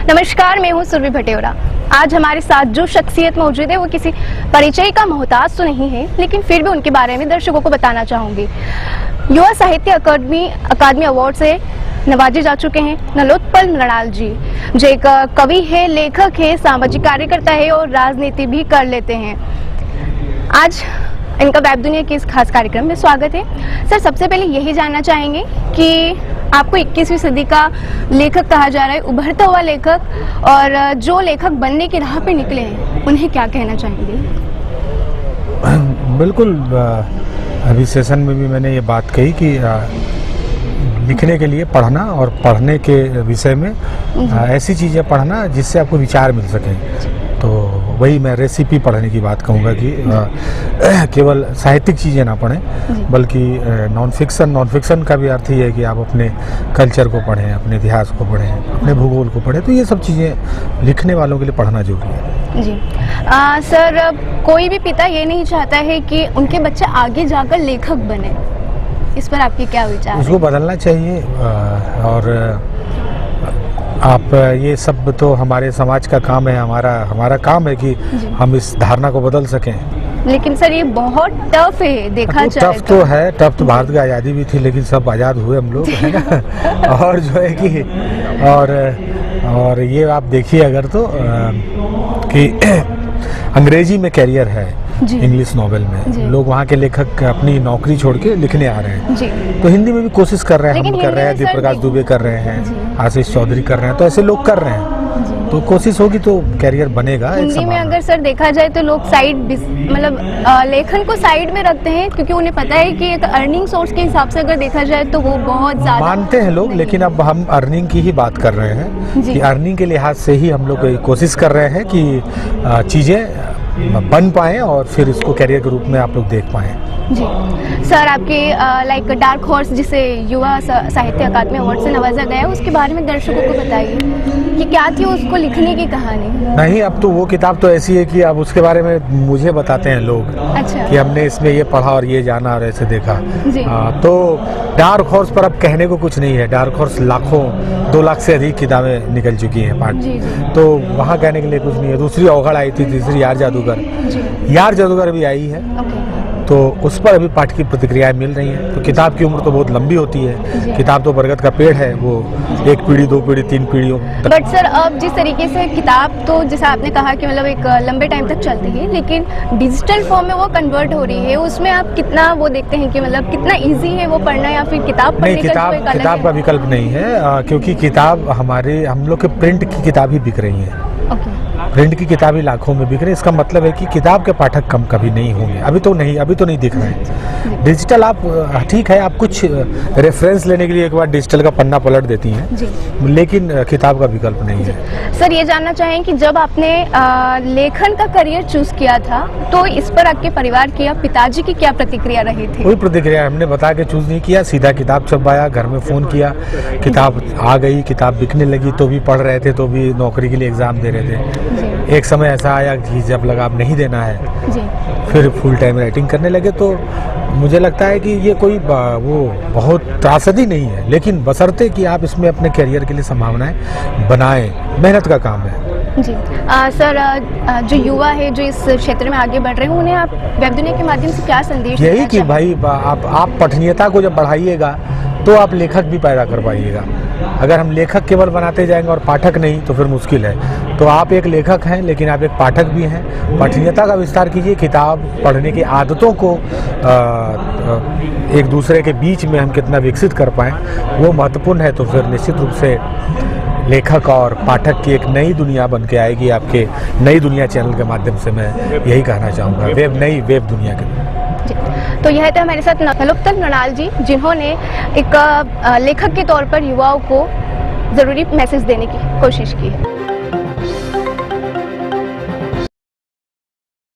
नमस्कार, मैं हूं सुरभि भटेरा। आज हमारे साथ जो शख्सियत मौजूद है वो किसी परिचय का मोहताज तो नहीं है, लेकिन फिर भी उनके बारे में दर्शकों को बताना चाहूंगी। युवा साहित्य अकादमी अवार्ड से नवाजे जा चुके हैं नलोत्पल मृणाल जी, जो एक कवि है, लेखक है, सामाजिक कार्यकर्ता है और राजनीति भी कर लेते हैं। आज इनका वेब दुनिया के इस खास कार्यक्रम में स्वागत है। सर, सबसे पहले यही जानना चाहेंगे कि आपको 21वीं सदी का लेखक कहा जा रहा है, उभरता हुआ लेखक, और जो लेखक बनने की राह पे निकले हैं उन्हें क्या कहना चाहेंगे? बिल्कुल, अभी सेशन में भी मैंने ये बात कही कि लिखने के लिए पढ़ना और पढ़ने के विषय में ऐसी चीज़ें पढ़ना जिससे आपको विचार मिल सके। तो वही मैं रेसिपी पढ़ने की बात कहूँगा कि केवल साहित्यिक चीज़ें ना पढ़ें, बल्कि नॉन फिक्शन का भी अर्थ ही है कि आप अपने कल्चर को पढ़ें, अपने इतिहास को पढ़ें, अपने भूगोल को पढ़ें। तो ये सब चीज़ें लिखने वालों के लिए पढ़ना जरूरी है। जी सर, कोई भी पिता ये नहीं चाहता है कि उनके बच्चे आगे जाकर लेखक बने, इस पर आपके क्या विचार? उसको बदलना चाहिए। और आप ये सब तो हमारे समाज का काम है, हमारा काम है कि हम इस धारणा को बदल सकें। लेकिन सर, ये बहुत टफ है, देखा जाए टफ तो है। टफ तो भारत की आज़ादी भी थी, लेकिन सब आज़ाद हुए हम लोग, है ना। और जो है कि और ये आप देखिए अगर तो कि अंग्रेजी में कैरियर है, इंग्लिश नॉवेल में लोग वहाँ के लेखक अपनी नौकरी छोड़ के लिखने आ रहे हैं। तो हिंदी में भी कोशिश कर रहे हैं, हम कर रहे हैं, दीप प्रकाश दुबे कर रहे हैं, आशीष चौधरी कर रहे हैं, तो ऐसे लोग कर रहे हैं। तो कोशिश होगी तो कैरियर बनेगा। हिंदी में अगर सर देखा जाए तो लोग साइड मतलब लेखन को साइड में रखते हैं, क्योंकि उन्हें पता है कि एक अर्निंग सोर्स के हिसाब से अगर देखा जाए तो वो बहुत ज्यादा मानते हैं लोग। लेकिन अब हम अर्निंग की ही बात कर रहे हैं कि अर्निंग के लिहाज से ही हम लोग कोशिश कर रहे हैं कि चीज़ें बन पाएँ और फिर इसको कैरियर के रूप में आप लोग देख पाएँ। जी सर, आपके लाइक डार्क हॉर्स जिसे युवा साहित्य अकादमी अवार्ड से नवाजा गया है, उसके बारे में दर्शकों को बताइए कि क्या थी उसको लिखने की कहानी? नहीं, अब तो वो किताब तो ऐसी है कि अब उसके बारे में मुझे बताते हैं लोग। अच्छा। कि हमने इसमें ये पढ़ा और ये जाना और ऐसे देखा। तो डार्क हॉर्स पर अब कहने को कुछ नहीं है। डार्क हॉर्स लाखों, 2 लाख से अधिक किताबें निकल चुकी हैं पाठ। तो वहाँ कहने के लिए कुछ नहीं है। दूसरी अवगढ़ आई थी, तीसरी यार जादूगर भी आई है। तो उस पर अभी पाठ की प्रतिक्रियाएं मिल रही हैं। तो किताब की उम्र तो बहुत लंबी होती है। किताब तो बरगद का पेड़ है, वो 1 पीढ़ी, 2 पीढ़ी, 3 पीढ़ियों। बट सर, अब जिस तरीके से किताब तो जैसा आपने कहा कि मतलब एक लंबे टाइम तक चलती है, लेकिन डिजिटल फॉर्म में वो कन्वर्ट हो रही है, उसमें आप कितना वो देखते हैं कि मतलब कितना ईजी है वो पढ़ना, या फिर किताब पढ़ने का कोई किताब का विकल्प नहीं है, क्योंकि किताब हम लोग के प्रिंट की किताब ही बिक रही है। प्रिंट की किताबें लाखों में बिक रही है। इसका मतलब है कि किताब के पाठक कम कभी नहीं होंगे। अभी तो नहीं दिख रहे हैं। डिजिटल आप ठीक है, आप कुछ रेफरेंस लेने के लिए एक बार डिजिटल का पन्ना पलट देती हैं, लेकिन किताब का विकल्प नहीं है। सर, ये जानना चाहें कि जब आपने लेखन का करियर चूज किया था, तो इस पर आपके परिवार की या पिताजी की क्या प्रतिक्रिया रही थी? कोई प्रतिक्रिया हमने बता के चूज नहीं किया, सीधा किताब छपवाया, घर में फ़ोन किया, किताब आ गई, किताब बिकने लगी, तो भी पढ़ रहे थे, तो भी नौकरी के लिए एग्ज़ाम दे रहे थे। एक समय ऐसा आया कि जब लगा अब नहीं देना है, फिर फुल टाइम राइटिंग करने लगे। तो मुझे लगता है कि ये कोई वो बहुत त्रासदी नहीं है, लेकिन बशर्ते कि आप इसमें अपने करियर के लिए संभावनाएं बनाएं। मेहनत का काम है। जी सर, जो युवा है जो इस क्षेत्र में आगे बढ़ रहे हैं, उन्हें आप वेब दुनिया के माध्यम से क्या संदेश? यही कि भाई आप पठनीयता को जब बढ़ाइएगा तो आप लेखक भी पैदा कर पाइएगा। अगर हम लेखक केवल बनाते जाएंगे और पाठक नहीं, तो फिर मुश्किल है। तो आप एक लेखक हैं, लेकिन आप एक पाठक भी हैं। पठनीयता का विस्तार कीजिए, किताब पढ़ने की आदतों को एक दूसरे के बीच में हम कितना विकसित कर पाएँ, वो महत्वपूर्ण है। तो फिर निश्चित रूप से लेखक और पाठक की एक नई दुनिया बन के आएगी। आपके नई दुनिया चैनल के माध्यम से मैं यही कहना चाहूँगा, नई वेब दुनिया के। तो यह थे हमारे साथ नलोत्पल मृणाल जी, जिन्होंने एक लेखक के तौर पर युवाओं को ज़रूरी मैसेज देने की कोशिश की है।